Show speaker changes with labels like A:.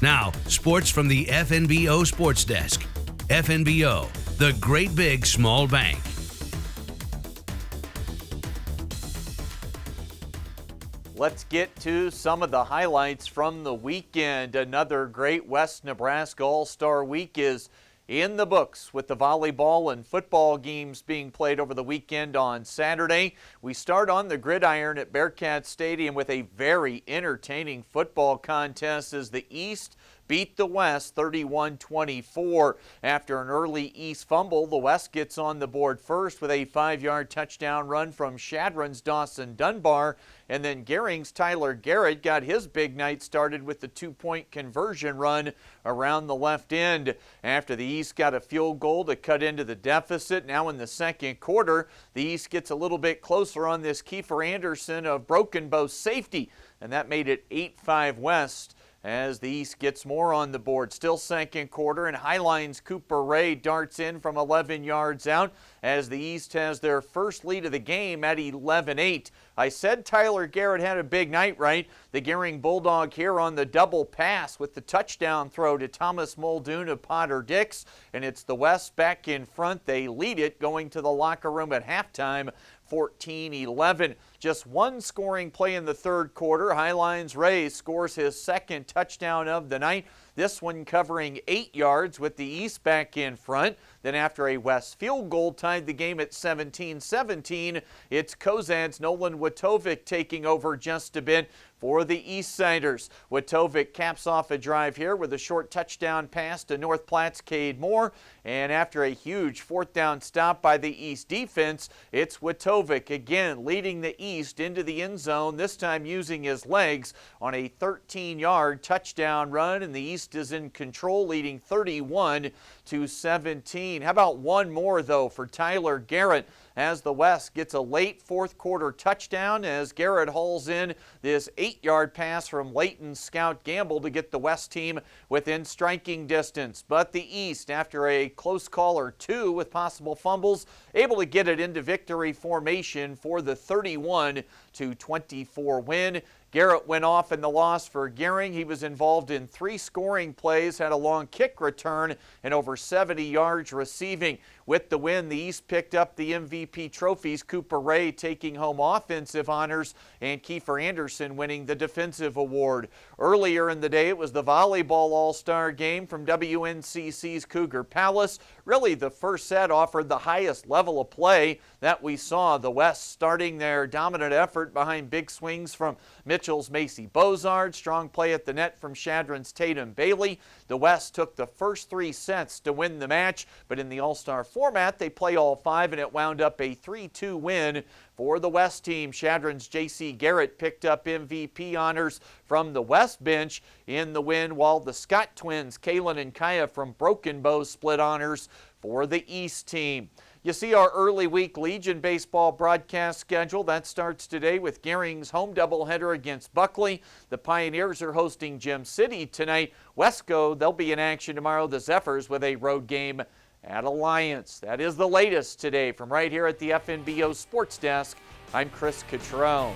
A: Now, sports from the FNBO Sports Desk. FNBO, the great big small bank.
B: Let's get to some of the highlights from the weekend. Another great West Nebraska All-Star Week is in the books with the volleyball and football games being played over the weekend on Saturday. We start on the gridiron at Bearcat Stadium with a very entertaining football contest as the East beat the West 31-24. After an early East fumble, the West gets on the board first with a 5-yard touchdown run from Shadron's Dawson Dunbar, and then Gering's Tyler Garrett got his big night started with the 2-point conversion run around the left end. After the East got a field goal to cut into the deficit, now in the second quarter, the East gets a little bit closer on this Kiefer Anderson of Broken Bow safety, and that made it 8-5 West as the East gets more on the board. Still second quarter, and Highline's Cooper Ray darts in from 11 yards out as the East has their first lead of the game at 11-8. I said Tyler Garrett had a big night, right? The Gering Bulldog here on the double pass with the touchdown throw to Thomas Muldoon of Potter Dix, and it's the West back in front. They lead it going to the locker room at halftime, 14-11. Just one scoring play in the third quarter. Highline's Ray scores his second touchdown of the night, this one covering 8 yards with the East back in front. Then after a West field goal tied the game at 17-17, it's Kozad's Nolan Witovic taking over just a bit for the Eastsiders. Witovic caps off a drive here with a short touchdown pass to North Platte's Cade Moore, and after a huge fourth down stop by the East defense, it's Witovic again leading the East into the end zone, this time using his legs on a 13-yard touchdown run, and the East is in control, leading 31-17. How about one more, though, for Tyler Garrett as the West gets a late fourth quarter touchdown as Garrett hauls in this 8-yard pass from Leighton Scout Gamble to get the West team within striking distance. But the East, after a close call or two with possible fumbles, able to get it into victory formation for the 31-24 win. Garrett went off in the loss for Gering. He was involved in 3 scoring plays, had a long kick return, and over 70 yards receiving. With the win, the East picked up the MVP trophies, Cooper Ray taking home offensive honors and Kiefer Anderson winning the defensive award. Earlier in the day, it was the volleyball all-star game from WNCC's Cougar Palace. Really, the first set offered the highest level of play that we saw. The West starting their dominant effort behind big swings from Mitchell's Macy Bozard, strong play at the net from Shadron's Tatum Bailey. The West took the first 3 sets to win the match, but in the all-star format, they play all 5, and it wound up a 3-2 win for the West team. Shadron's J.C. Garrett picked up MVP honors from the West bench in the win, while the Scott twins, Kalen and Kaya from Broken Bow, split honors for the East team. You see our early week Legion baseball broadcast schedule. That starts today with Gering's home doubleheader against Buckley. The Pioneers are hosting Gem City tonight. Wesco, they'll be in action tomorrow. The Zephyrs with a road game at Alliance. That is the latest today from right here at the FNBO Sports Desk. I'm Chris Catrone.